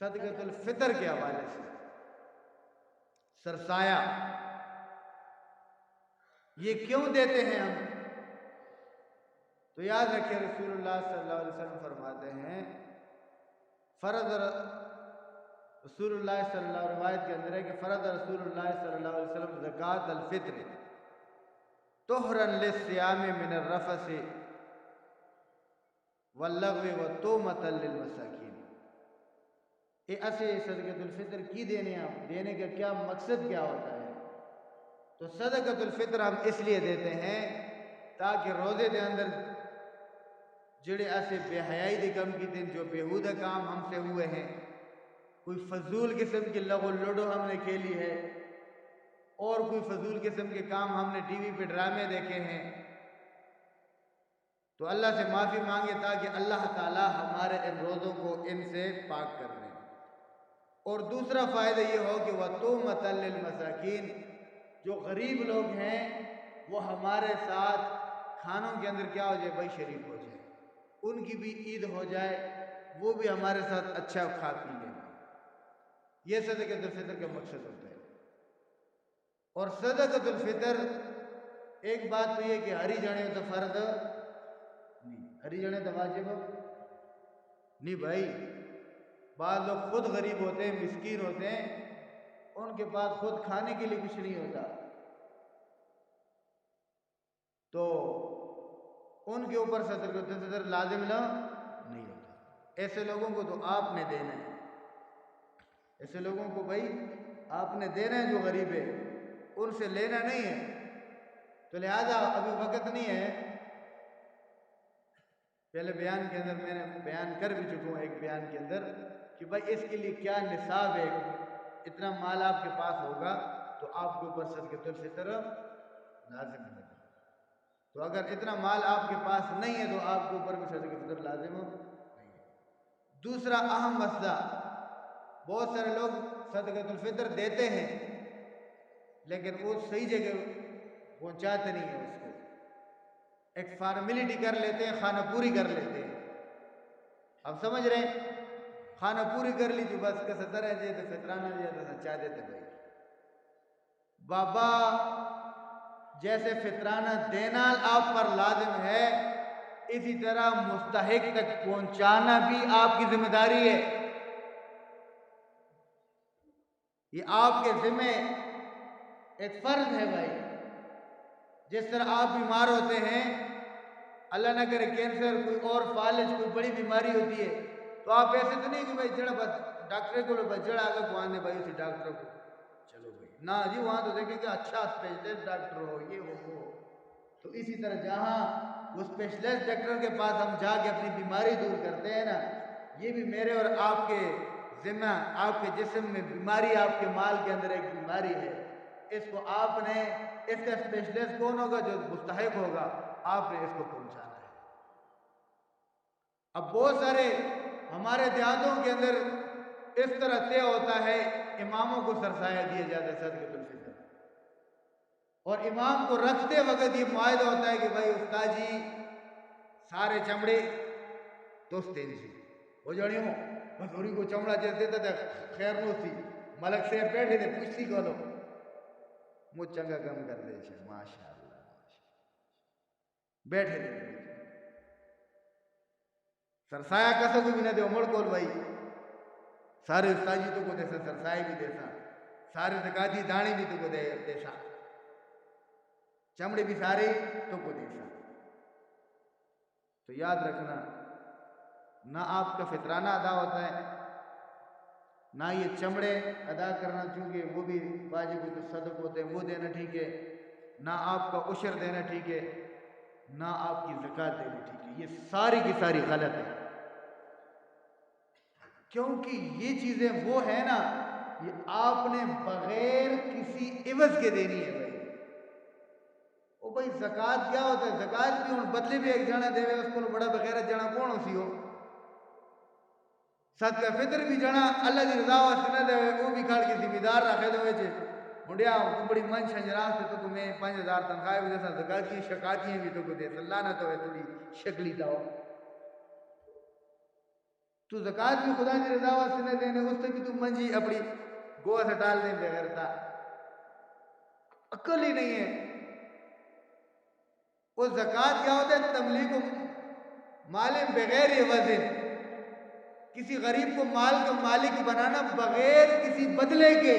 صدقۃ الفطر کے حوالے سے سرسایہ یہ کیوں دیتے ہیں ہم؟ تو یاد رکھیں رسول اللہ صلی اللہ علیہ وسلم فرماتے ہیں فرض رسول اللہ صلی اللہ علیہ روایت کے اندر ہے کہ فرض رسول اللہ صلی اللہ علیہ وسلم زکوٰۃ الفطر طہرا للصیام من الرفث واللغو وتومۃ للمساکین۔ ایسے صدقۃ الفطر کی دینے کا کیا مقصد کیا ہوتا ہے؟ تو صدقۃ الفطر ہم اس لیے دیتے ہیں تاکہ روزے دے اندر جڑے ایسے بے حیائی دے کم کی دن جو بیہودہ کام ہم سے ہوئے ہیں، کوئی فضول قسم کی لغو لوڈو ہم نے کھیلی ہے اور کوئی فضول قسم کے کام ہم نے ٹی وی پہ ڈرامے دیکھے ہیں، تو اللہ سے معافی مانگے تاکہ اللہ تعالی ہمارے ان روزوں کو ان سے پاک کر دیں۔ اور دوسرا فائدہ یہ ہو کہ وَتُومَةً لِلْمَسَاکِينَ، جو غریب لوگ ہیں وہ ہمارے ساتھ کھانوں کے اندر کیا ہو جائے بھائی، شریک ہو جائے، ان کی بھی عید ہو جائے، وہ بھی ہمارے ساتھ اچھا کھا پی لیں۔ یہ صدقۃ الفطر کا مقصد ہوتا ہے۔ اور صدقۃ الفطر ایک بات تو یہ کہ ہری جانے تو فرض نہیں، ہری جانے تو واجب نہیں بھائی۔ بعض لوگ خود غریب ہوتے ہیں، مسکین ہوتے ہیں، ان کے پاس خود کھانے کے لیے کچھ نہیں ہوتا، تو ان کے اوپر صدقۃ الفطر لازم نہیں ہوتا۔ ایسے لوگوں کو تو آپ نے دینا ہے، ایسے لوگوں کو بھائی آپ نے دینا ہے، جو غریب ہے ان سے لینا نہیں ہے۔ تو لہذا ابھی وقت نہیں ہے، پہلے بیان کے اندر میں نے بیان کر بھی چکا ہوں ایک بیان کے اندر کہ بھائی اس کے لیے کیا نصاب ہے، اتنا مال آپ کے پاس ہوگا تو آپ کے اوپر صدقۃ الفطر لازم ہوگا۔ تو اگر اتنا مال آپ کے پاس نہیں ہے تو آپ کے اوپر بھی صدقۃ الفطر لازم نہیں ہے۔ دوسرا اہم مسئلہ، بہت سارے لوگ صدقۃ الفطر دیتے ہیں لیکن وہ صحیح جگہ پہنچاتے نہیں ہیں، اس کو ایک فارمیلٹی کر لیتے ہیں، خانہ پوری کر لیتے ہیں۔ اب سمجھ رہے ہیں، خانہ پوری کر لی جو بس کا 70 ہے تو فطرانہ دیا تو سچا دیتے بھائی۔ بابا جیسے فطرانہ دینا آپ پر لازم ہے، اسی طرح مستحق تک پہنچانا بھی آپ کی ذمہ داری ہے۔ یہ آپ کے ذمہ ایک فرض ہے بھائی۔ جس طرح آپ بیمار ہوتے ہیں، اللہ نہ کرے کینسر، کوئی اور فالج، کوئی بڑی بیماری ہوتی ہے، تو آپ ایسے تو نہیں کہ بھائی جڑا بس ڈاکٹر کو بس جڑا آگے پہنچنے بھائی اسی ڈاکٹر کو چلو بھائی، نہ جی وہاں تو دیکھیں کہ اچھا اسپیشلسٹ ڈاکٹر ہو، یہ ہو۔ تو اسی طرح جہاں وہ اسپیشلسٹ ڈاکٹر کے پاس ہم جا کے اپنی بیماری دور کرتے ہیں نا، یہ بھی میرے اور آپ کے ذمہ، آپ کے جسم میں بیماری، آپ کے مال کے اندر ایک بیماری ہے، اس کو آپ نے، اس کا اسپیشلسٹ کون ہوگا؟ جو مستحق ہوگا، آپ نے اس کو پہنچانا ہے۔ اب بہت سارے ہمارے دیہاتوں کے اندر اس طرح طے ہوتا ہے، اماموں کو سرسایہ دیا جاتا ہے صدقۃ الفطر، اور امام کو رکھتے وقت یہ معاہدہ ہوتا ہے کہ بھائی استاد جی سارے چمڑے دوست دین سی ہو جانی ہو، بس اوری کو چمڑا جیسے دیتا تھا خیر نو سی، ملک سے بیٹھے تھے پوچھتی کھولو مجھ چنگا کم کر دے چھے، ماشاءاللہ بیٹھے تھے۔ سرسایہ کسا کو بھی نہ دے مڑ کول بھائی، سارے استاد جی تو کو دے سا، سرسایہ بھی دے سا، سارے زکاتی دانے بھی تو کو دے سا، چمڑے بھی سارے تو کو دے سا۔ تو یاد رکھنا، نہ آپ کا فطرانہ ادا ہوتا ہے، نہ یہ چمڑے ادا کرنا، چونکہ وہ بھی واجب تو صدق ہوتے ہیں، وہ دینا ٹھیک ہے، نہ آپ کا عشر دینا ٹھیک ہے، نہ آپ کی زکوٰۃ دینی ٹھیک ہے، یہ ساری کی ساری غلط ہے۔ کیونکہ یہ چیزیں وہ ہیں نا، یہ آپ نے بغیر کسی عوض کے دینی ہے بھائی۔ او بھائی زکوٰۃ کیا ہوتا ہے؟ زکوٰۃ بھی ان بدلے بھی ایک جنا دے اس کو بڑا بغیرت جنا کون سی ہو؟ صدقہ فطر بھی جنا اللہ کی رضا واسطے نہ دے، وہ بھی کھڑ کے ذمہ دار رکھے دے وچ منڈیا تو بڑی من شنجراس تے تو میں 5000 تنخواہ بھی دے سا، زکوٰۃ کی شکایتیں بھی تو کو دے، اللہ نہ تو تھوڑی شکلی دا تو زکات بھی خدا کی رضا واسطے نہ دینے، اس سے بھی تو منجی اپنی گوہ سے ڈال دیں بغیر تھا، عقل ہی نہیں ہے۔ وہ زکات کیا ہوتا ہے؟ تملیک مال بغیر وزن، کسی غریب کو مال کا مالک بنانا بغیر کسی بدلے کے۔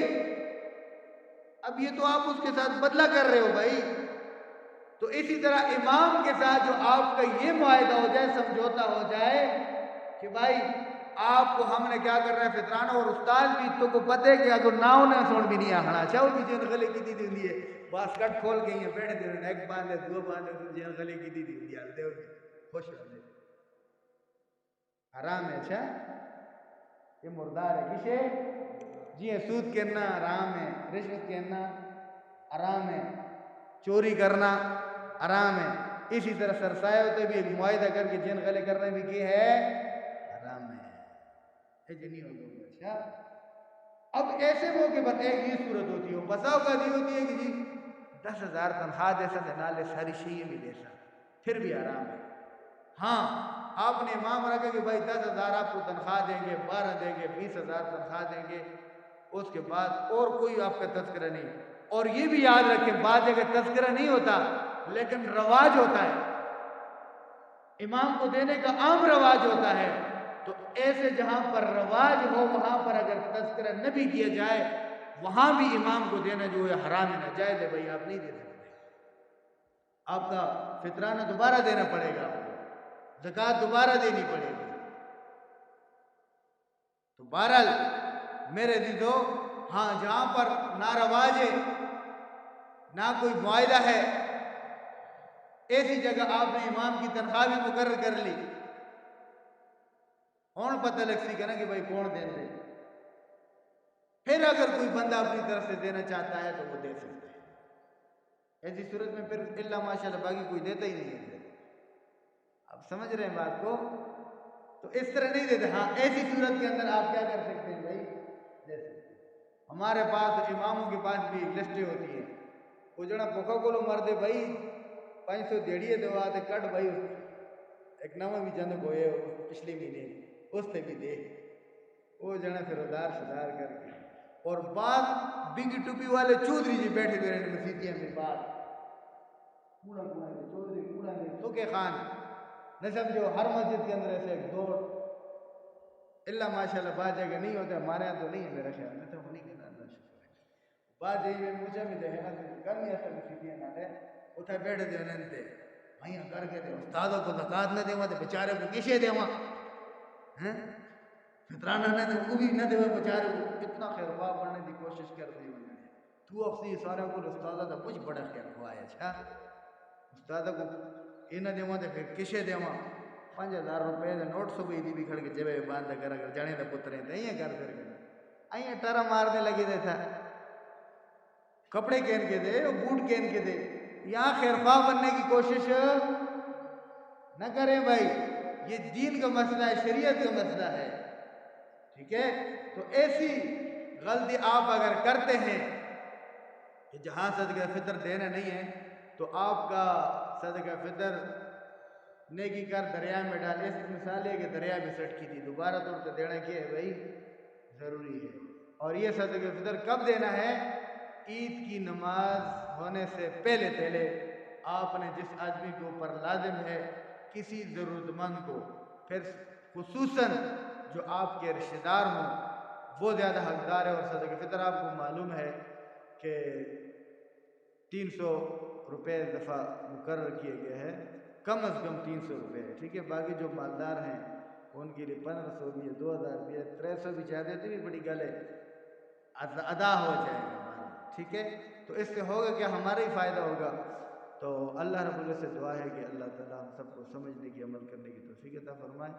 اب یہ تو آپ اس کے ساتھ بدلہ کر رہے ہو بھائی۔ تو اسی طرح امام کے ساتھ جو آپ کا یہ معاہدہ ہو جائے، سمجھوتا ہو جائے کہ بھائی آپ کو ہم نے کیا کر رہا ہے فطرانہ، اور استاد بھی تو کو پتے کہ اگر ناؤ نے سوڑ بھی نہیں آنا چاہو بھی جن غلے کی دی دیے باسکٹ کھول کے یہ بیٹھ دے ایک باندھے دو باندھے جن غلے کی دی دیا دے خوش رہے حرام ہے۔ اچھا یہ مردار ہے کسے جی سود کرنا حرام ہے، رشوت کرنا حرام ہے، چوری کرنا حرام ہے، اسی طرح سرسائے ہوتے بھی ایک معاہدہ کر کے جن غلے کرنے بھی کی ہے حرام ہے۔ نہیں ہوگا۔ اچھا اب ایسے موقع پر ایک یہ صورت ہوتی ہے، بساؤ کا دی ہوتی ہے کہ جی 10,000 تنخواہ دے سکتے نالے ساری شیئے بھی دے سکتے، پھر بھی حرام ہے۔ ہاں آپ نے امام رکھا کہ بھائی 10,000 آپ کو تنخواہ دیں گے، 12 دیں گے، 20,000 تنخواہ دیں گے، اس کے بعد اور کوئی آپ کا تذکرہ نہیں۔ اور یہ بھی یاد رکھیں بعض جگہ تذکرہ نہیں ہوتا لیکن رواج ہوتا ہے، امام کو دینے کا عام رواج ہوتا ہے، تو ایسے جہاں پر رواج ہو وہاں پر اگر تذکرہ نہ بھی کیا جائے وہاں بھی امام کو دینا جو ہے حرام ہے، ناجائز ہے، بھائی آپ نہیں دے سکتے، آپ کا فطرانہ دوبارہ دینا پڑے گا، آپ کو زکوٰۃ دوبارہ دینی پڑے گی۔ تو بہرحال میرے عزیزو، ہاں جہاں پر نہ رواج ہے نہ کوئی معاہدہ ہے، ایسی جگہ آپ نے امام کی تنخواہ بھی مقرر کر لی، کون پتہ لگ سی کہ بھائی کون دے دے، پھر اگر کوئی بندہ اپنی طرف سے دینا چاہتا ہے تو وہ دے سکتا ہے۔ ایسی صورت میں پھر اللہ ماشاءاللہ باقی کوئی دیتا ہی نہیں ہے۔ آپ سمجھ رہے ہیں بات کو؟ تو اس طرح نہیں دیتے۔ ہاں ایسی صورت کے اندر آپ کیا کر سکتے ہیں بھائی، دے سکتے ہیں۔ ہمارے پاس اماموں کے پاس بھی لسٹیں ہوتی ہیں، وہ جڑا پوکھا کولو مردے بھائی 500 دیڑیے دوا تے کٹ بھائی ایک نواں بھی جند ہوئے پچھلے مہینے اس سے بھی دے، وہ جنا پھر ادار شدار کر کے، اور بعد بگی ٹوپی والے چودھری جی بیٹھے ہوئے رہنے مسیتیاں میں بعد کوڑا کوڑا کے چودھری کوڑا کے سکے خان نہ سمجھو ہر مسجد کے اندر ایسے ایک دوڑ اللہ ماشاءاللہ بعض جگہ نہیں ہوتا، ہمارے یہاں تو نہیں ہے میرا خیال میں، تو نہیں کہنا اللہ شکر ہے، بعض جگہ میں مجھے بھی دیکھے نا کم ہی ایسا مسیتیاں نہ دے اتھا بیٹھے دے انہیں تے بھائیاں کر کے دے استادوں کو زکوٰۃ نہ دے تے بیچارے کو کیسے دے فطرانہ نہ دے وہ بھی نہ دے بیچارے کو، اتنا خیر خواہ بننے کی کوشش کر دی انہوں نے۔ تو افسی سارے کو استادہ دا کچھ بڑا خیر خواہ ہے، اچھا استادہ کو انہیں دے تے پھر کسے دے 5,000 روپے دے نوٹ سو بھی دی بھی کھڑ کے جبے باندھ کر اگر جانے دے پتریں تے یہ کر پھر گئے آئیں ٹارا مارنے لگے دے تھا، کپڑے کہن کے دے بوٹ کہن کے دے، یہاں خیر خواہ بننے کی کوشش نہ کریں بھائی، یہ دین کا مسئلہ ہے، شریعت کا مسئلہ ہے، ٹھیک ہے؟ تو ایسی غلطی آپ اگر کرتے ہیں کہ جہاں صدقہ فطر دینا نہیں ہے تو آپ کا صدقہ فطر نیکی کر دریا میں ڈال، اس مثال ہے کہ دریا میں سٹ کی تھی، دوبارہ طور سے دینا کیا ہے بھائی ضروری ہے۔ اور یہ صدقہ فطر کب دینا ہے؟ عید کی نماز ہونے سے پہلے پہلے آپ نے جس آدمی کے اوپر لازم ہے کسی ضرورت مند کو، پھر خصوصاً جو آپ کے رشتہ دار ہوں وہ زیادہ حقدار ہے، اور صدقہ فطر آپ کو معلوم ہے کہ 300 روپے دفعہ مقرر کیا گیا ہے، کم از کم 300 روپے ہے، ٹھیک ہے؟ باقی جو مالدار ہیں ان کے لیے 1500 بھی ہے، 2000 بھی ہے، 300 بھی چاہتے تھے بھی بڑی گل ہے، ادا ہو جائے گا، ٹھیک ہے؟ تو اس سے ہوگا کہ ہمارا ہی فائدہ ہوگا۔ تو اللہ رب العزت سے دعا ہے کہ اللہ تعالیٰ ہم سب کو سمجھنے کی عمل کرنے کی توفیق عطا فرمائے۔